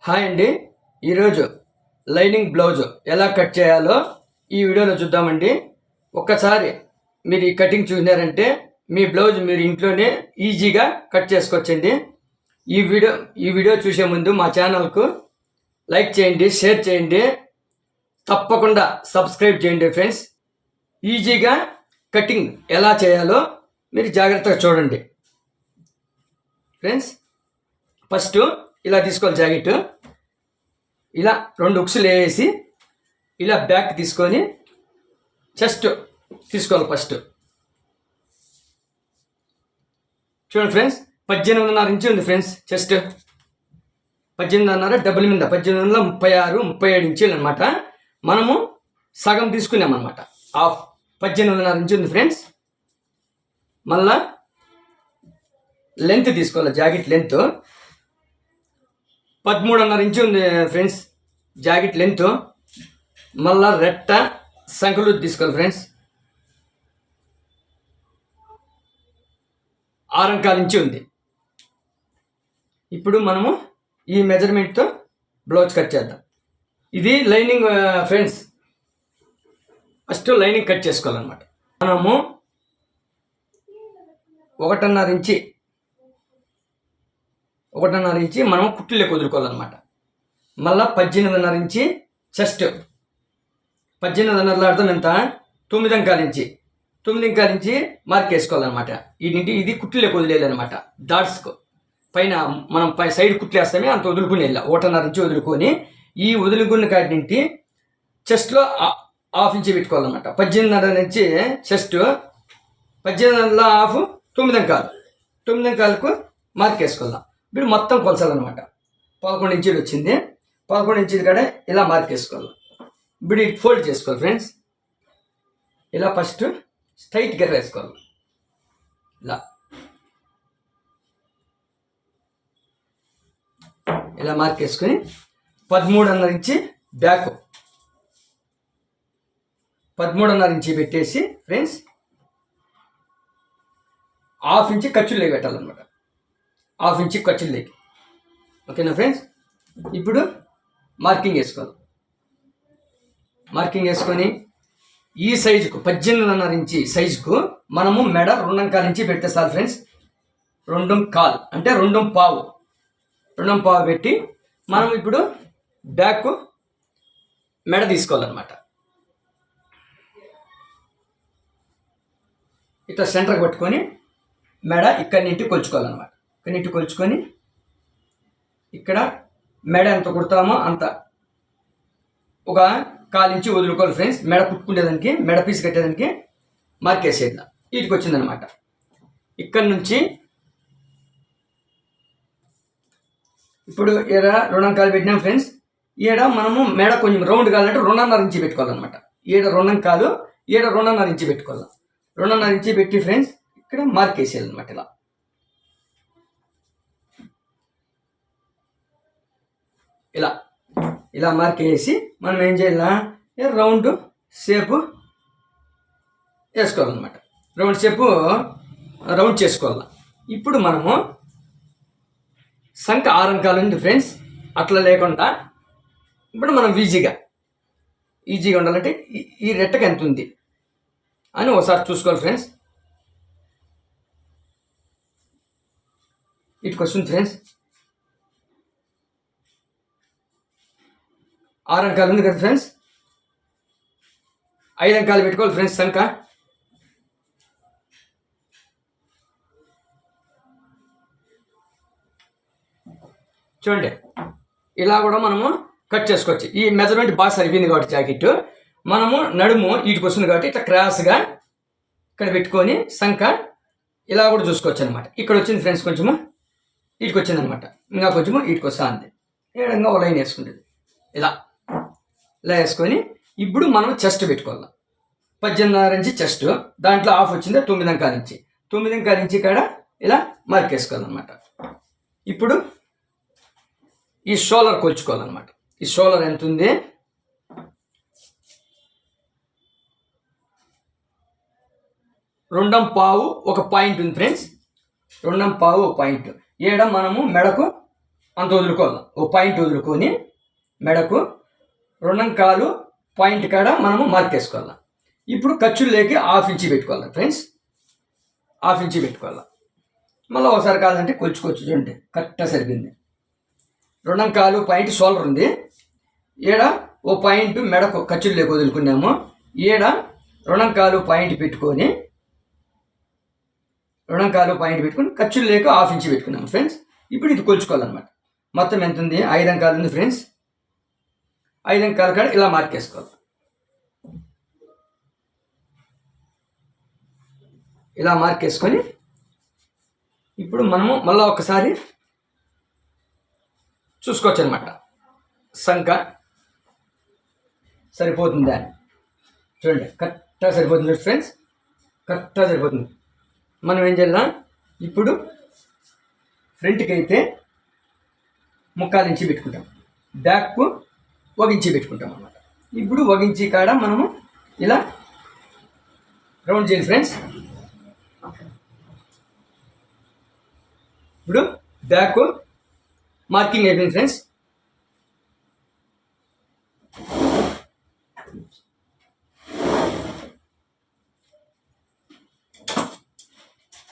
Hi అండి. ఈరోజు lining blouse ఎలా కట్ చేయాలో ఈ వీడియోలో చూద్దామండి. ఒక్కసారి మీరు ఈ కటింగ్ చూసినారంటే మీ బ్లౌజ్ మీరు ఇంట్లోనే ఈజీగా కట్ చేసుకోవచ్చండి. ఈ వీడియో చూసే ముందు మా ఛానల్కు లైక్ చేయండి, షేర్ చేయండి, తప్పకుండా సబ్స్క్రైబ్ చేయండి ఫ్రెండ్స్. ఈజీగా కటింగ్ ఎలా చేయాలో మీరు జాగ్రత్తగా చూడండి ఫ్రెండ్స్. ఫస్ట్ ఇలా తీసుకోవాలి జాకెట్. ఇలా 2 ఉక్సులు వేసి ఇలా బ్యాక్ తీసుకొని చెస్ట్ తీసుకోవాలి. ఫస్ట్ చూడండి ఫ్రెండ్స్, 18.5 ఇంచు ఉంది ఫ్రెండ్స్. చెస్ట్ 18.5 డబుల్ మీద 1836, 37 ఇంచులు అనమాట. మనము సగం తీసుకున్నాం అనమాట. హాఫ్ 18.5 ఇంచు ఉంది ఫ్రెండ్స్. మళ్ళా లెంత్ తీసుకోవాలి, జాకెట్ లెంత్ 13.5 ఇంచు ఉంది ఫ్రెండ్స్ జాకెట్ లెంత్. మళ్ళా రెట్ట సంఖ్యలు తీసుకోవాలి ఫ్రెండ్స్. 6.25 ఇంచు ఉంది. ఇప్పుడు మనము ఈ మెజర్మెంట్తో బ్లౌజ్ కట్ చేద్దాం. ఇది lining friends. First lining cut చేసుకోవాలన్నమాట. మనము 1.5 ఇంచి మనం కుట్లలోకి వదులుకోవాలన్నమాట. మళ్ళీ 18.5 ఇంచి చెస్ట్. 18.5 అర్థం ఎంత? 9.25 ఇంచి. 9.25 ఇంచి మార్క్ వేసుకోవాలన్నమాట. ఇది కుట్లలోకి వదిలేయాలన్నమాట. డాట్స్కు పైన మనం సైడ్ కుట్లు వేస్తామే అంత వదులుకుని వెళ్ళా. 1.5 ఇంచి వదులుకొని ఈ వదులుకున్న కాటి నుండి చెస్ట్లో 1/2 ఇంచి పెట్టుకోవాలన్నమాట. 18.5 నుంచి చెస్ట్, 18.5 హాఫ్ 9.25కు మార్క్ వేసుకోవాలి. ఇప్పుడు మొత్తం కొలసాలన్నమాట. 11 ఇంచీలు వచ్చింది. 11 ఇంచీలు కాడ ఇలా మార్క్ వేసుకోవాలి. ఇప్పుడు ఇది ఫోల్డ్ చేసుకోవాలి ఫ్రెండ్స్. ఇలా ఫస్ట్ స్ట్రైట్ గెర్ర వేసుకోవాలి. ఇలా మార్క్ వేసుకొని 13.5 ఇంచి బ్యాక్, 13.5 ఇంచి పెట్టేసి ఫ్రెండ్స్ 1/2 ఇంచి ఖర్చులు పెట్టాలన్నమాట. 1/2 ఇంచి ఖర్చులకి. ఓకేనా ఫ్రెండ్స్? ఇప్పుడు మార్కింగ్ వేసుకోవాలి. మార్కింగ్ వేసుకొని ఈ సైజుకు 18.5 ఇంచి సైజుకు మనము మెడ 2.25 ఇంచి పెడితే చాలు ఫ్రెండ్స్. 2.25 అంటే 2.25 పెట్టి మనం ఇప్పుడు బ్యాక్ మెడ తీసుకోవాలన్నమాట. ఇట్లా సెంటర్కి పట్టుకొని మెడ ఇక్కడి నుండి కొలుచుకోవాలన్నమాట. ఇక్కడి నుండి కొలుచుకొని ఇక్కడ మెడ ఎంత కుడతామో అంత ఒక 1/4 ఇంచి వదులుకోవాలి ఫ్రెండ్స్. మెడ కుట్టుకునేదానికి, మెడ పీస్ కట్టేదానికి మార్క్ వేసేద్దాం. వీటికి వచ్చిందనమాట. ఇక్కడ నుంచి ఇప్పుడు ఈడ 2.25 పెట్టినాం ఫ్రెండ్స్. ఈడ మనము మెడ కొంచెం రౌండ్ కావాలంటే 2.5 ఇంచి పెట్టుకోవాలన్నమాట. ఈడ 2.25, ఈడ 2.5 ఇంచి పెట్టుకోవాలి. 2.5 ఇంచి పెట్టి ఫ్రెండ్స్ ఇక్కడ మార్క్ వేసేయాలన్నమాట. ఇలా మార్క్ వేసి మనం ఏం చేయాలా, రౌండ్ షేపు వేసుకోవాలన్నమాట. రౌండ్ చేసుకోవాలి. ఇప్పుడు మనము సంఖ్య 6 అంకాలు ఉంది ఫ్రెండ్స్. అట్లా లేకుండా ఇప్పుడు మనం ఈజీగా ఉండాలంటే ఈ రెట్టకి ఎంత ఉంది అని ఒకసారి చూసుకోవాలి ఫ్రెండ్స్. ఇటుకు వస్తుంది ఫ్రెండ్స్. 6 అంకాలు ఉంది కదా ఫ్రెండ్స్. 5 అంకాలు పెట్టుకోవాలి ఫ్రెండ్స్ సంఖ్య. చూడండి, ఇలా కూడా మనము కట్ చేసుకోవచ్చు. ఈ మెజర్మెంట్ బాగా సరిపోయింది కాబట్టి జాకెట్ మనము నడుము వీటికి వస్తుంది కాబట్టి ఇట్లా క్రాస్గా ఇక్కడ పెట్టుకొని సంఖ్య ఇలా కూడా చూసుకోవచ్చు అనమాట. ఇక్కడ వచ్చింది ఫ్రెండ్స్, కొంచెము వీటికి వచ్చింది అనమాట. ఇంకా కొంచెము వీటికి వస్తా ఉంది. ఏడంగా ఒక లైన్ వేసుకుంటుంది. ఇలా వేసుకొని ఇప్పుడు మనం చెస్ట్ పెట్టుకోవాలి. 18.5 ఇంచి చెస్ట్, దాంట్లో 1/2 వచ్చింది 9.25 ఇంచి. 9.25 ఇంచి కాడ ఇలా మార్క్ వేసుకోవాలన్నమాట. ఇప్పుడు ఈ షోల్డర్ కొలుచుకోవాలన్నమాట. ఈ షోల్డర్ ఎంత ఉంది? 2.25 ఒక పాయింట్ ఉంది ఫ్రెండ్స్. 2.25 పాయింట్. ఏడ మనము మెడకు అంత వదులుకోవాలి. ఓ పాయింట్ వదులుకొని మెడకు 2.25 పాయింట్ కాడ మనము మార్క్ వేసుకోవాలి. ఇప్పుడు ఖర్చులు లేకి 1/2 ఇంచి పెట్టుకోవాలి ఫ్రెండ్స్, 1/2 ఇంచి పెట్టుకోవాలి. మళ్ళీ ఒకసారి కాదంటే కొలుచుకోవచ్చు. చూడండి కరెక్ట్గా సరిపోయింది. 2.25 పాయింట్ షోల్డర్ ఉంది, ఈడ ఓ పాయింట్ మెడకు ఖర్చులు లేక వదులుకున్నాము. ఈడ 2.25 పాయింట్ పెట్టుకొని ఖర్చులు లేక 1/2 ఇంచి పెట్టుకున్నాము ఫ్రెండ్స్. ఇప్పుడు ఇది కొలుచుకోవాలన్నమాట. మొత్తం ఎంత ఉంది? 5 అంకాలు ఉంది ఫ్రెండ్స్. 5 అంకాల కాడ ఇలా మార్కేసుకోవాలి. ఇలా మార్కేసుకొని ఇప్పుడు మనము మళ్ళీ ఒకసారి చూసుకోవచ్చు అనమాట. సంఖ సరిపోతుందా అని చూడండి, కరెక్ట్గా సరిపోతుంది ఫ్రెండ్స్, కరెక్ట్గా సరిపోతుంది. మనం ఏం చేయాలి, ఇప్పుడు ఫ్రంట్కి అయితే 3/4 ఇంచి పెట్టుకుంటాం, బ్యాక్కు 1 ఇంచి పెట్టుకుంటాం అన్నమాట. ఇప్పుడు 1 ఇంచి కాడ మనము ఇలా రౌండ్ చేయాలి ఫ్రెండ్స్. ఇప్పుడు బ్యాక్ మార్కింగ్ అయిపోయింది ఫ్రెండ్స్.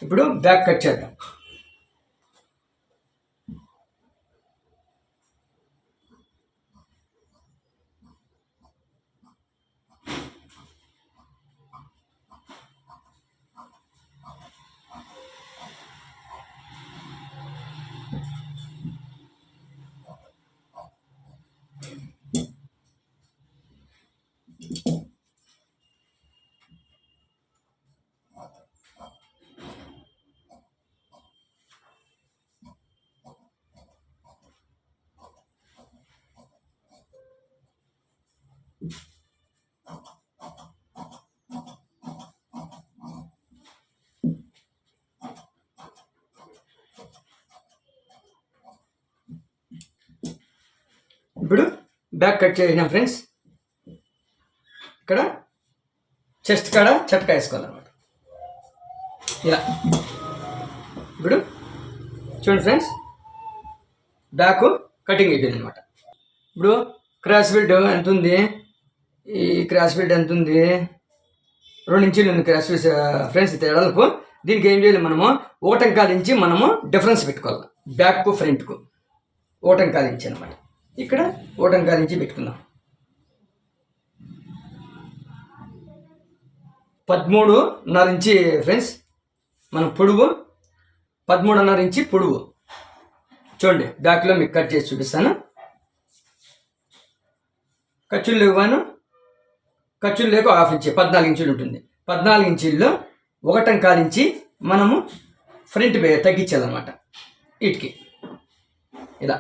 ఇప్పుడు బ్యాక్ కట్ చేద్దాం. ఇప్పుడు బ్యాక్ కట్ చేసినాం ఫ్రెండ్స్. ఇక్కడ చెస్ట్ కాడ చట్కా వేసుకోవాలన్నమాట ఇలా. ఇప్పుడు చూడండి ఫ్రెండ్స్, బ్యాక్ కటింగ్ అయిపోయింది అనమాట. ఇప్పుడు క్రాస్ బిల్డ్ ఎంత ఉంది? ఈ క్రాస్ బిల్డ్ ఎంత ఉంది? 2 ఇంచీలు ఉంది క్రాస్ బిల్డ్ ఫ్రెండ్స్. ఎడలకు దీనికి ఏం చేయాలి, మనము 1.25 ఇంచి మనము డిఫరెన్స్ పెట్టుకోవాలి. బ్యాక్కు ఫ్రంట్కు 1.25 ఇంచి అనమాట. ఇక్కడ 1.25 ఇంచి పెట్టుకుందాం. 13.5 ఇంచి ఫ్రెండ్స్ మన పొడుగు, 13.5 ఇంచి పొడుగు. చూడండి బ్యాక్లో మీకు కట్ చేసి చూపిస్తాను. ఖర్చులు లేకు 1/2 ఇంచి 14 ఇంచులు ఉంటుంది. 14 ఇంచుల్లో 1.25 ఇంచి మనము ఫ్రంట్ తగ్గించాలన్నమాట. వీటికి ఇలా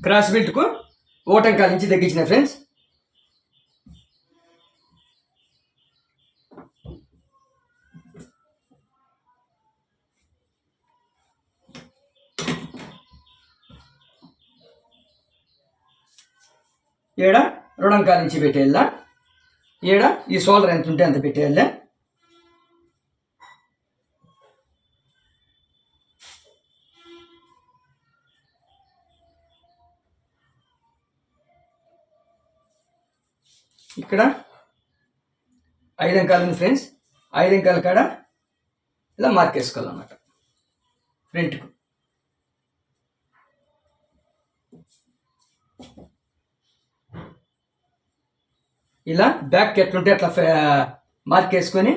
క్రాస్ బెల్ట్కు 1.25 ఇంచి తగ్గించిన ఫ్రెండ్స్. ఏడ 2.25 ఇంచి పెట్టేయాల. ఏడ ఈ షోల్డర్ ఎంత ఉంటే అంత పెట్టేయాలి. ఇక్కడ 5 అంకాలు ఉంది ఫ్రెండ్స్. 5 అంకాల కాడ ఇలా మార్క్ వేసుకోవాలన్నమాట ఫ్రంట్కు. ఇలా బ్యాక్ ఎట్లుంటే అట్లా మార్క్ వేసుకొని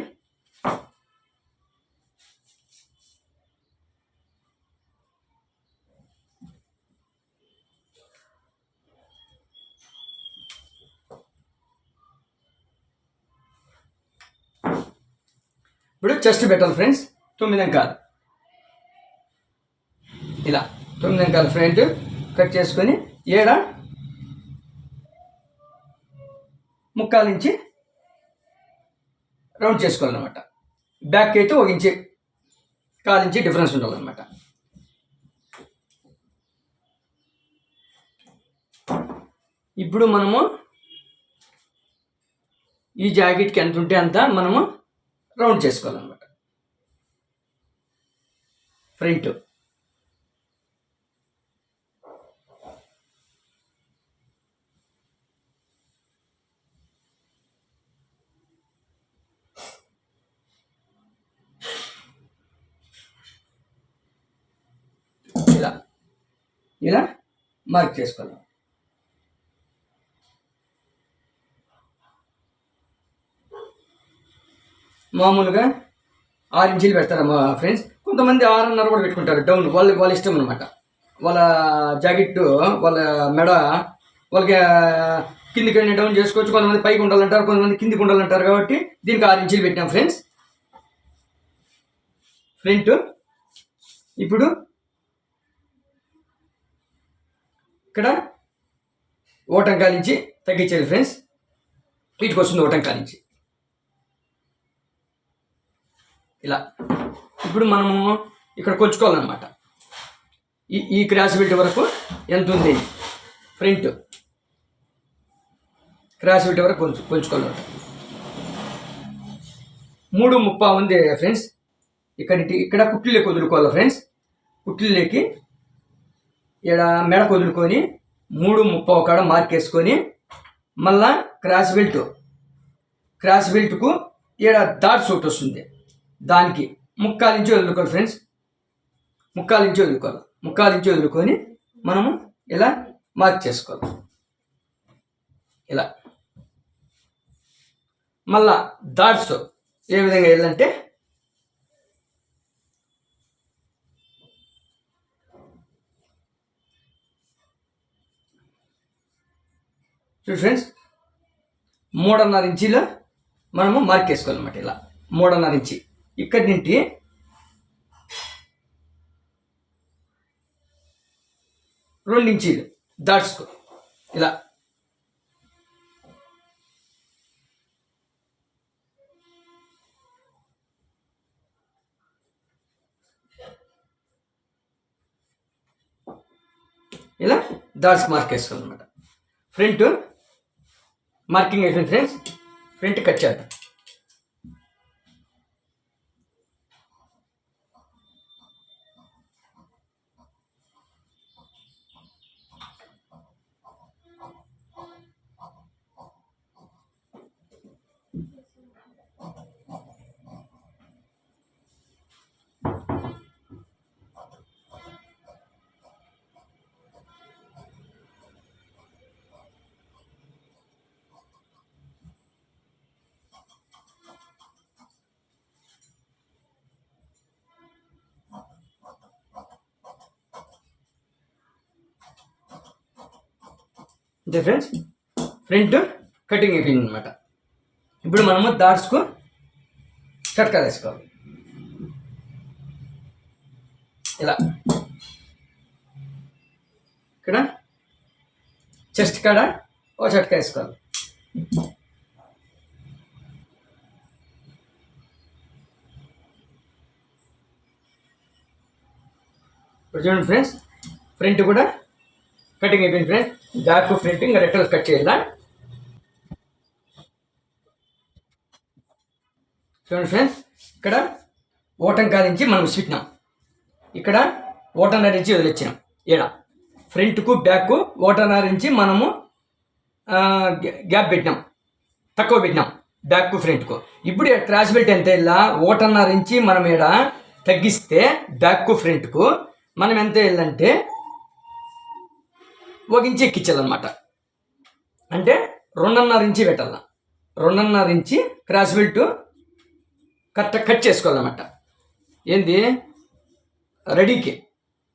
ఇప్పుడు చెస్ట్ పెట్టాలి ఫ్రెండ్స్. 9 అంకాలు ఇలా 9 అంకాల ఫ్రంట్ కట్ చేసుకొని ఏడ 3/4 ఇంచి రౌండ్ చేసుకోవాలన్నమాట. బ్యాక్ అయితే 1 ఇంచి కాలించి డిఫరెన్స్ ఉండాలన్నమాట. ఇప్పుడు మనము ఈ జాకెట్కి ఎంత ఉంటే అంత మనము రౌండ్ చేసుకోవాలన్నమాట. ఫ్రంట్ ఇలా ఇలా మార్క్ చేసుకోవాలి. మామూలుగా 6 ఇంచీలు పెడతారు మా ఫ్రెండ్స్. కొంతమంది 6.5 కూడా పెట్టుకుంటారు డౌన్. వాళ్ళ ఇష్టం అనమాట. వాళ్ళ జాకెట్ వాళ్ళ మెడ వాళ్ళకి కిందికి డౌన్ చేసుకోవచ్చు. కొంతమంది పైకి ఉండాలంటారు, కొంతమంది కిందికి ఉండాలంటారు. కాబట్టి దీనికి 6 ఇంచీలు పెట్టాం ఫ్రెండ్స్ ఫ్రంట్. ఇప్పుడు ఇక్కడ ఓటం కాలించి తగ్గించాలి ఫ్రెండ్స్. వీటికి వస్తుంది ఓటం కాలించి ఇలా. ఇప్పుడు మనము ఇక్కడ కొలుచుకోవాలన్నమాట. ఈ క్రాస్ బెల్ట్ వరకు ఎంత ఉంది, ఫ్రంట్ క్రాస్ బెల్ట్ వరకు కొలుచుకోవాలన్నమాట. 3.30 ఉంది ఫ్రెండ్స్. ఇక్కడ కుట్లీలోకి వదులుకోవాలి ఫ్రెండ్స్. కుట్లీలోకి ఇక్కడ మెడ వదులుకొని 3.30 కాడ మార్క్ వేసుకొని మళ్ళా క్రాస్ బెల్ట్కు ఇక్కడ డాట్స్ ఒకటి వస్తుంది. దానికి 3/4 ఇంచు వదులుకోవాలి ఫ్రెండ్స్. 3/4 ఇంచు వదులుకోవాలి. 3/4 ఇంచు వదులుకొని మనము ఇలా మార్క్ చేసుకోవాలి. ఇలా మళ్ళా డాట్స్ ఏ విధంగా వెళ్ళాలంటే చూడు ఫ్రెండ్స్, 3.5 ఇంచీలో మనము మార్క్ వేసుకోవాలన్నమాట. ఇలా 3.5 ఇంచి ఇక్కడి నుండి రెండు ఇంచీలు డాట్స్కు ఇలా ఇలా డాట్స్ మార్క్ వేసుకోవాలన్నమాట. ఫ్రంట్ మార్కింగ్ అయిపోయింది ఫ్రెండ్స్. ఫ్రంట్ కట్ చేద్దాం. అంతే ఫ్రెండ్స్, ఫ్రంట్ కటింగ్ అయిపోయింది అనమాట. ఇప్పుడు మనము డాట్స్కు చట్కా వేసుకోవాలి. ఇలా ఇక్కడ చెస్ట్ కాడ ఓ చట్కా వేసుకోవాలి. ఇప్పుడు చూడండి ఫ్రెండ్స్, ఫ్రంట్ కూడా కటింగ్ అయిపోయింది ఫ్రెండ్స్. బ్యాక్ ఫ్రంట్ ఇంకా రెక్కలు కట్ చేయాలా. చూడండి ఫ్రెండ్స్, ఇక్కడ ఓటం కాదించి మనం స్విట్నాం. ఇక్కడ ఓటన్నర ఇంచి వదిలిచ్చినాం. ఏడ ఫ్రంట్కు బ్యాక్ ఓటన్నర ఇంచి మనము గ్యాప్ పెట్టినాం, తక్కువ పెట్టినాం బ్యాక్ ఫ్రంట్కు. ఇప్పుడు క్రాస్ బెల్ట్ ఎంత వెళ్ళా, ఓటన్నర ఇంచి మనం ఈడ తగ్గిస్తే బ్యాక్ ఫ్రంట్కు మనం ఎంత వెళ్ళాలంటే 1 ఇంచి ఎక్కించాలన్నమాట. అంటే 2.5 ఇంచి పెట్టాల. 2.5 ఇంచి క్రాస్ బెల్ట్ కరెక్ట్గా కట్ చేసుకోవాలన్నమాట. ఏంది రెడీకి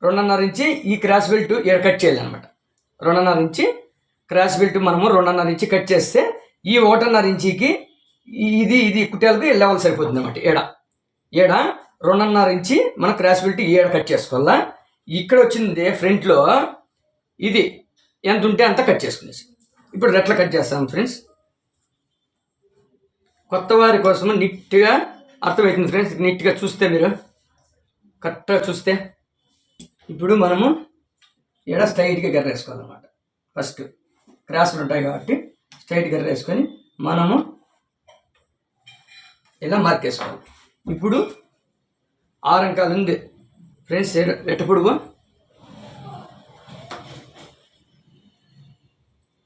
2.5 ఇంచి ఈ క్రాస్ బెల్ట్ ఇక్కడ కట్ చేయాలన్నమాట. 2.5 ఇంచి క్రాస్ బెల్ట్ మనము 2.5 ఇంచి కట్ చేస్తే ఈ 1.5 ఇంచికి ఇది కుట్టాలకు లెవెల్ సరిపోతుంది అన్నమాట. ఏడ 2.5 ఇంచి మన క్రాస్ బెల్ట్ ఏడ కట్ చేసుకోవాలా. ఇక్కడ వచ్చింది ఫ్రంట్లో ఇది ఎంత ఉంటే అంత కట్ చేసుకునేసి ఇప్పుడు రెట్ల కట్ చేస్తాం ఫ్రెండ్స్. కొత్త వారి కోసం నీట్గా అర్థమవుతుంది ఫ్రెండ్స్. నీట్గా చూస్తే మీరు కరెక్ట్గా చూస్తే ఇప్పుడు మనము ఇక్కడ స్ట్రైట్గా గర్ర వేసుకోవాలన్నమాట. ఫస్ట్ క్రాస్లు ఉంటాయి కాబట్టి స్ట్రైట్ గర్ర వేసుకొని మనము ఇలా మార్క్ వేసుకోవాలి. ఇప్పుడు 6 అంకాలు ఉంది ఫ్రెండ్స్. రెట్ట పొడుగు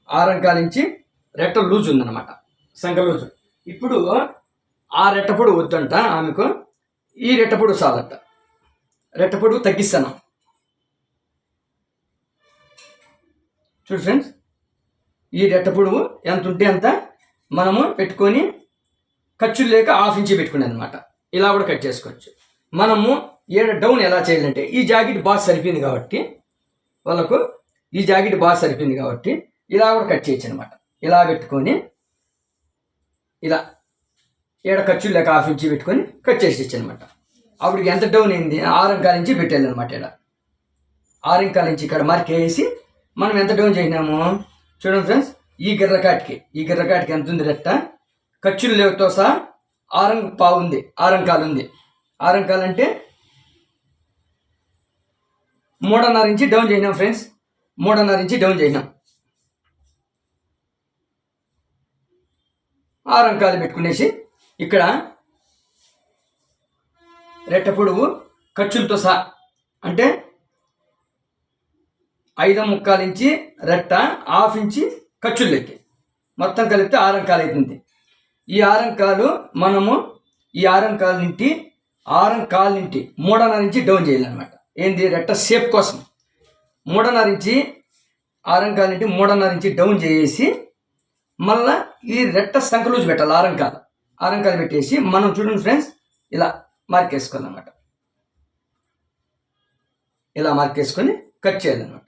6 అంకాల నుంచి రెట్ట లూజ్ ఉందన్నమాట, సంఖ లూజు. ఇప్పుడు ఆ రెట్టపొడు వద్దంట ఆమెకు, ఈ రెట్టపొడు చాలంట. రెట్టపొడు తగ్గిస్తాను చూడు ఫ్రెండ్స్. ఈ రెట్టపొడు ఎంత ఉంటే అంత మనము పెట్టుకొని ఖర్చులు లేక 1/2 ఇంచి పెట్టుకునేది అనమాట. ఇలా కూడా కట్ చేసుకోవచ్చు. మనము డౌన్ ఎలా చేయాలంటే, ఈ జాకెట్ బాగా సరిపోయింది కాబట్టి వాళ్ళకు, ఈ జాకెట్ బాగా సరిపోయింది కాబట్టి ఇలా కూడా కట్ చేయొచ్చు అనమాట. ఇలా పెట్టుకొని ఇలా ఖర్చులు లేక 1/2 ఇంచి పెట్టుకొని కట్ చేసి ఇచ్చనమాట. అప్పటికి ఎంత డౌన్ అయింది, 6 అంకాల నుంచి పెట్టాలి అనమాట. ఇక్కడ 6 అంకాల నుంచి ఇక్కడ మార్క్ వేసి మనం ఎంత డౌన్ చేసినాము చూడండి ఫ్రెండ్స్. ఈ గిర్రకాటికి ఎంత ఉంది రెట్ట, ఖర్చులు లేవుతో సహా 6 ఉంది, 6 అంకాలు ఉంది. 6 అంకాలు అంటే 3.5 ఇంచి డౌన్ చేసినాం ఫ్రెండ్స్. 3.5 ఇంచి డౌన్ చేసినాం. 6 అంకాలు పెట్టుకునేసి ఇక్కడ రెట్ట పొడవు ఖర్చులతో సహా అంటే 5.75 ఇంచి రెట్ట, 1/2 ఇంచి ఖర్చులు లెక్కి మొత్తం కలిపితే 6 అంకాలు అవుతుంది. ఈ 6 అంకాలు మనము ఈ 6 అంకాల నుండి 3.5 ఇంచి డౌన్ చేయాలన్నమాట. ఏంది, రెట్ట షేప్ కోసం 3.5 ఇంచి 6 అంకాల నుండి 3.5 ఇంచి డౌన్ చేసి మళ్ళా ఈ రెట్ట సంఖ లూజు పెట్టాలి. 6 అంకాలు పెట్టేసి మనం చూడండి ఫ్రెండ్స్ ఇలా మార్క్ వేసుకోవాలన్నమాట. ఇలా మార్క్ వేసుకొని కట్ చేయాలన్నమాట.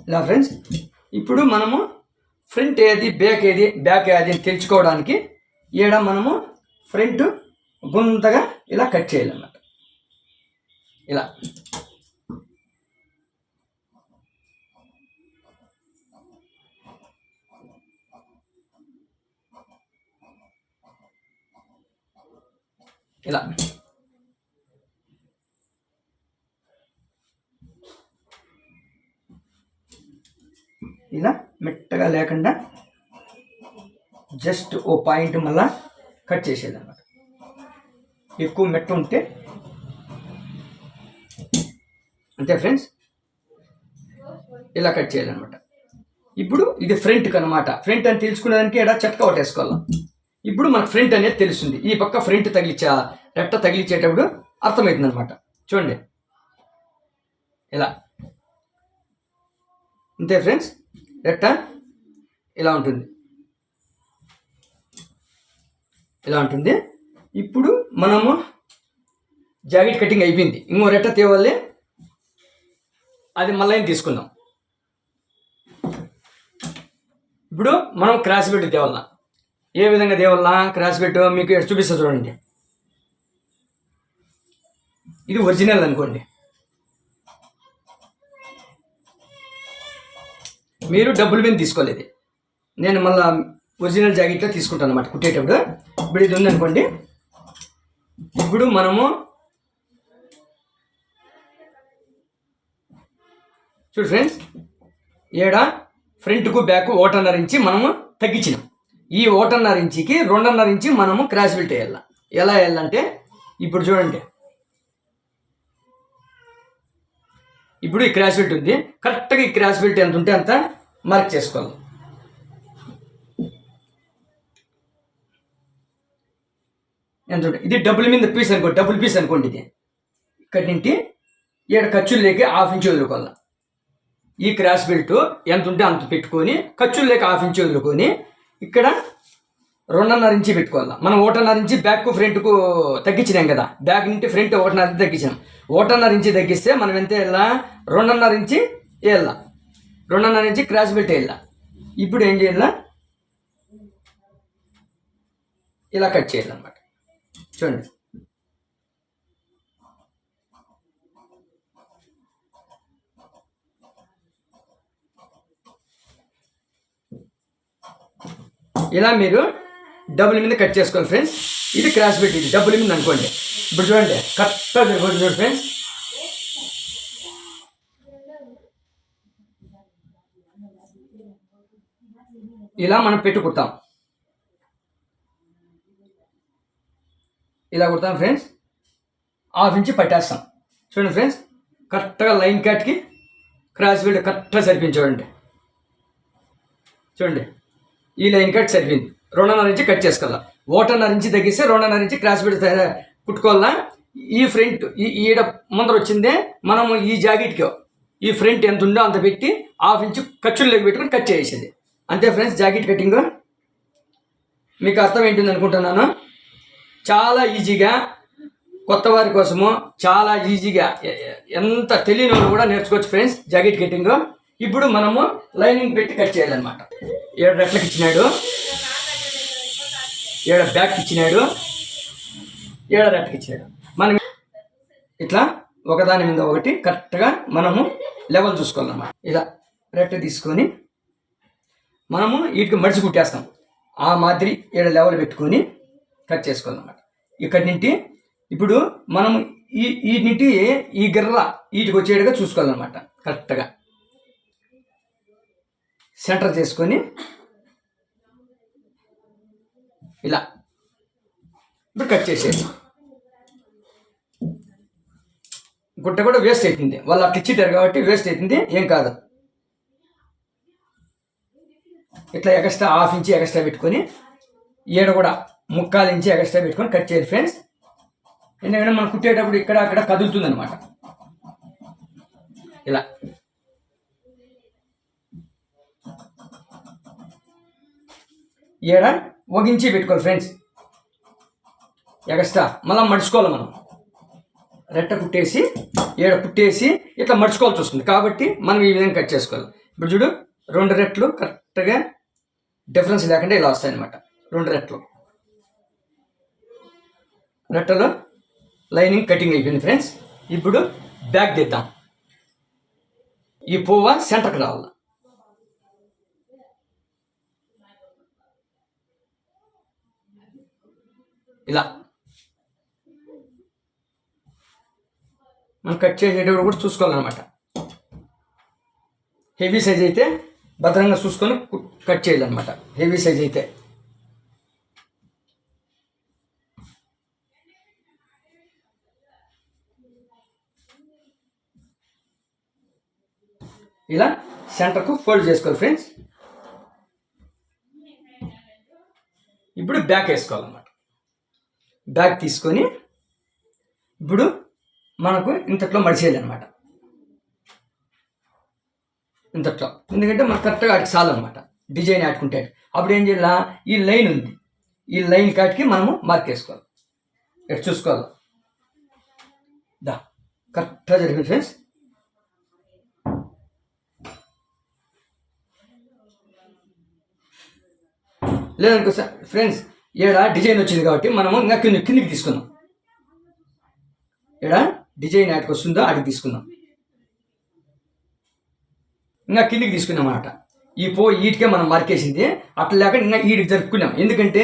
ఇలా ఫ్రెండ్స్, ఇప్పుడు మనము ఫ్రంట్ ఏది బ్యాక్ ఏది అని తెలుసుకోవడానికి మనము ఫ్రంట్ గుంతగా ఇలా కట్ చేయాలన్నమాట. ఇలా ఇలా ఇలా మెట్టగా లేకుండా జస్ట్ ఓ పాయింట్ మళ్ళా కట్ చేసేది అన్నమాట. ఎక్కువ మెట్ట ఉంటే అంతే ఫ్రెండ్స్, ఇలా కట్ చేయాలన్నమాట. ఇప్పుడు ఇది ఫ్రంట్కి అనమాట. ఫ్రంట్ అని తెలుసుకునేదానికి చెట్క ఒకటి వేసుకోవాలి. ఇప్పుడు మనకు ఫ్రంట్ అనేది తెలుస్తుంది. ఈ పక్క ఫ్రంట్ రెట్ట తగిలించేటప్పుడు అర్థమవుతుంది అనమాట. చూడండి ఇలా, అంతే ఫ్రెండ్స్. రెట్ట ఇలా ఉంటుంది. ఇప్పుడు మనము జాకెట్ కటింగ్ అయిపోయింది. ఇంకో రెట్ట తేవాలి, అది మళ్ళీ తీసుకుందాం. ఇప్పుడు మనం క్రాస్ బెల్ట్ తేవాలా. ఏ విధంగా తేవాలా క్రాస్ బెల్ట్ మీకు చూపిస్తా చూడండి. ఇది ఒరిజినల్ అనుకోండి, మీరు డబ్బులు మీద తీసుకోలేదు. నేను మళ్ళీ ఒరిజినల్ జాకెట్లో తీసుకుంటాను అన్నమాట కుట్టేటప్పుడు. ఇప్పుడు ఇది ఉందనుకోండి. ఇప్పుడు మనము చూడు ఫ్రెండ్స్, ఫ్రంట్కు బ్యాక్ 1.5 ఇంచి మనము తగ్గించినాం. ఈ 1.5 ఇంచికి 2.5 ఇంచి మనము క్రాస్ బెల్ట్ వేయాలి. ఎలా వేయాలంటే ఇప్పుడు చూడండి. ఇప్పుడు ఈ క్రాస్ బెల్ట్ ఉంది. కరెక్ట్గా ఈ క్రాస్ బెల్ట్ ఎంత ఉంటే అంత మార్క్ చేసుకోవాలి. ఎంత ఉంటుంది, ఇది డబుల్ పీస్ అనుకోండి. ఇది ఇక్కడి నుండి ఖర్చులు లేక 1/2 ఇంచి వదులుకోవాలి. ఈ క్రాస్ బెల్ట్ ఎంత ఉంటే అంత పెట్టుకొని ఖర్చులు లేక 1/2 ఇంచి వదులుకొని ఇక్కడ 2.5 ఇంచి పెట్టుకోవాలి. మనం 1.5 ఇంచి బ్యాక్ ఫ్రంట్కు తగ్గించినాం కదా. బ్యాక్ నుండి ఫ్రంట్ 1.5 ఇంచి తగ్గించాం. 1.5 ఇంచి తగ్గిస్తే మనం ఎంత 2.5 ఇంచి వేయాల, 2.5 ఇంచి క్రాస్ బెల్ట్ వేయాల. ఇప్పుడు ఏం చేయాల, ఇలా కట్ చేయాలన్నమాట. చూడండి, ఇలా మీరు డబుల్ మీద కట్ చేసుకోవాలి ఫ్రెండ్స్. ఇది క్రాస్ బెల్ట్, ఇది డబుల్ మీద అనుకోండి. ఇప్పుడు చూడండి కరెక్ట్గా సరిపోతుంది చూడండి ఫ్రెండ్స్. ఇలా మనం పెట్టి కుడతాం, ఇలా కుడతాం ఫ్రెండ్స్. 1/2 ఇంచి పట్టేస్తాం. చూడండి ఫ్రెండ్స్, కరెక్ట్గా లైన్ కట్కి క్రాస్ బెల్ట్ కరెక్ట్గా సరిపోయింది. చూడండి చూడండి, ఈ లైన్ కట్ సరిపోయింది. 2.5 ఇంచి కట్ చేసుకోవాలా. 1.5 ఇంచి తగ్గిస్తే 2.5 ఇంచి క్రాస్ బెల్ట్ కుట్టుకోవాలా. ఈ ఫ్రంట్ ఈడ ముందర వచ్చిందే మనము ఈ జాకెట్కి ఈ ఫ్రంట్ ఎంత ఉందో అంత పెట్టి 1/2 ఇంచు ఖర్చుల్లోకి పెట్టుకుని కట్ చేసేది. అంతే ఫ్రెండ్స్ జాకెట్ కటింగ్. మీకు అర్థం ఏంటింది అనుకుంటున్నాను. చాలా ఈజీగా, కొత్త వారి కోసము చాలా ఈజీగా, ఎంత తెలియని వాళ్ళు కూడా నేర్చుకోవచ్చు ఫ్రెండ్స్ జాకెట్ కటింగ్. ఇప్పుడు మనము లైనింగ్ పెట్టి కట్ చేయాలన్నమాట. 7 రెట్లకి ఇచ్చినాడు, 7 బ్యాక్కి ఇచ్చినాడు, 7 రెట్లకి ఇచ్చినాడు. మనం ఇట్లా ఒకదాని మీద ఒకటి కరెక్ట్గా మనము లెవెల్ చూసుకోవాలన్నమాట. ఇలా రెట్ట తీసుకొని మనము వీటికి మడిచి కుట్టేస్తాం. ఆ మాదిరి 7 లెవెల్ పెట్టుకొని కట్ చేసుకోవాలన్నమాట. ఇక్కడి నుండి ఇప్పుడు మనం ఈ నుండి ఈ గిర్ర వీటికి వచ్చేట్టుగా చూసుకోవాలన్నమాట. కరెక్ట్గా సెంటర్ చేసుకొని ఇలా ఇప్పుడు కట్ చేసేది. గుట్ట కూడా వేస్ట్ అవుతుంది, వాళ్ళు అట్లా ఇచ్చిటారు కాబట్టి వేస్ట్ అవుతుంది, ఏం కాదు. ఇట్లా ఎక్స్ట్రా 1/2 ఇంచి ఎక్స్ట్రా పెట్టుకొని ఈడ కూడా 3/4 ఇంచి ఎక్స్ట్రా పెట్టుకొని కట్ చేయాలి ఫ్రెండ్స్. ఎందుకంటే మనం కుట్టేటప్పుడు ఇక్కడ అక్కడ కదులుతుంది అనమాట. ఇలా ఈడ 1 ఇంచి పెట్టుకోవాలి ఫ్రెండ్స్ ఎక్స్ట్రా. మళ్ళీ మడుచుకోవాలి మనం. రెట్ట కుట్టేసి ఈడ కుట్టేసి ఇట్లా మడుచుకోవాల్సి వస్తుంది కాబట్టి మనం ఈ విధంగా కట్ చేసుకోవాలి. ఇప్పుడు చూడు 2 రెట్లు కరెక్ట్గా డిఫరెన్స్ లేకుండా ఇలా వస్తాయి అనమాట. 2 రెట్లు రెట్టలో లైనింగ్ కటింగ్ అయిపోయింది ఫ్రెండ్స్. ఇప్పుడు బ్యాక్ తీద్దాం. ఈ పువ్వ సెంటర్కి రావాలి. ఇలా మనం కట్ చేసేటప్పుడు కూడా చూసుకోవాలన్నమాట. హెవీ సైజ్ అయితే భద్రంగా చూసుకొని కట్ చేయాలన్నమాట. హెవీ సైజ్ అయితే ఇలా సెంటర్కు ఫోల్డ్ చేసుకోవాలి ఫ్రెండ్స్. ఇప్పుడు బ్యాక్ వేసుకోవాలన్నమాట. బ్యాక్ తీసుకొని ఇప్పుడు మనకు ఇంతట్లో మడిచేయాలన్నమాట. ఇంతట్లో, ఎందుకంటే మనకు కరెక్ట్గా అటు చాలన్నమాట డిజైన్ ఆడుకుంటే. అప్పుడు ఏం చేయాలా, ఈ లైన్ ఉంది, ఈ లైన్ కాటికి మనము మార్క్ వేసుకోవాలి. ఇటు చూసుకోవాలి. దా కరెక్ట్గా జరిగింది ఫ్రెండ్స్. లేదనుకో సార్ ఫ్రెండ్స్, ఈడ డిజైన్ వచ్చింది కాబట్టి మనము ఇంకా కిందికి తీసుకుందాం. ఈడ డిజైన్ యాడ్కి వస్తుందో అడిగి తీసుకుందాం. ఇంకా కిందికి తీసుకున్నాం అన్నమాట. ఈ వీటికే మనం మార్కేసింది. అట్లా లేక ఇంకా వీటికి జరుపుకున్నాం. ఎందుకంటే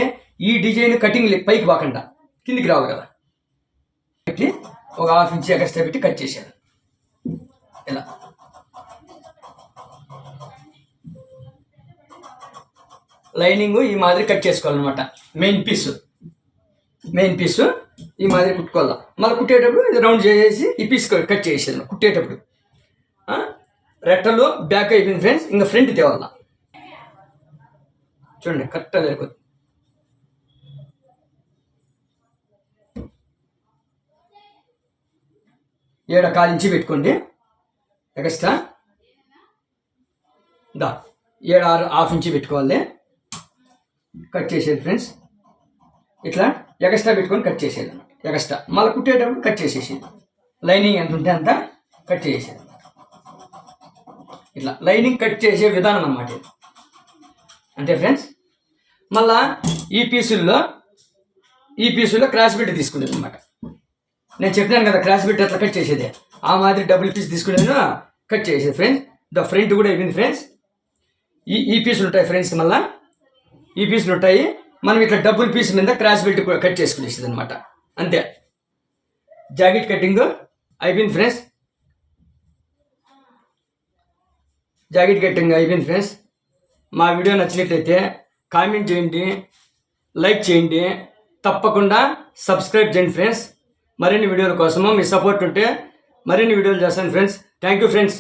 ఈ డిజైన్ కటింగ్ పైకి పోకుండా కిందికి రావాలి కదా. పెట్టి ఒక 1/2 ఇంచి ఎక్స్ట్రా పెట్టి కట్ చేశాను. ఇలా లైనింగ్ ఈ మాదిరి కట్ చేసుకోవాలన్నమాట. మెయిన్ పీసు ఈ మాదిరి కుట్టుకోవాలి. మళ్ళీ కుట్టేటప్పుడు ఇది రౌండ్ చేసేసి ఈ పీస్ కట్ చేసేది కుట్టేటప్పుడు. రెట్టలు బ్యాక్ అయిపోయింది ఫ్రెండ్స్. ఇంకా ఫ్రంట్ తేవాల. చూడండి కరెక్ట్గా సరిపోతుంది. ఏడ 1/4 ఇంచి పెట్టుకోండి ఎక్స్ట్రా. దా 1/2 ఇంచి పెట్టుకోవాలి. కట్ చేసేది ఫ్రెండ్స్. ఇట్లా ఎక్స్ట్రా పెట్టుకొని కట్ చేసేది అన్నమాట. ఎక్స్ట్రా మళ్ళీ కుట్టేటప్పుడు కట్ చేసేసేది. లైనింగ్ ఎంత ఉంటే అంత కట్ చేసేది. ఇట్లా లైనింగ్ కట్ చేసే విధానం అన్నమాట ఇది. అంతే ఫ్రెండ్స్. మళ్ళా ఈ పీసుల్లో క్రాస్ బిట్ తీసుకునేది అనమాట. నేను చెప్పినాను కదా క్రాస్ బిట్ ఎట్లా కట్ చేసేది, ఆ మాదిరి డబుల్ పీస్ తీసుకునేది కట్ చేసేది ఫ్రెండ్స్. ఫ్రంట్ కూడా అయిపోయింది ఫ్రెండ్స్. ఈ పీసులు ఉంటాయి ఫ్రెండ్స్. మళ్ళీ ఈ పీసులు ఉంటాయి, మనం ఇట్లా డబుల్ పీస్ మీద క్రాస్ బిట్ కట్ చేసుకునేసేది అనమాట. అంతే, జాకెట్ కటింగ్ అయిపోయింది ఫ్రెండ్స్. జాకెట్ కటింగ్ అయిపోయింది ఫ్రెండ్స్. మా వీడియో నచ్చినట్లయితే కామెంట్ చేయండి, లైక్ చేయండి, తప్పకుండా సబ్స్క్రైబ్ చేయండి ఫ్రెండ్స్. మరిన్ని వీడియోల కోసము మీ సపోర్ట్ ఉంటే మరిన్ని వీడియోలు చేస్తాను ఫ్రెండ్స్. Thank you friends.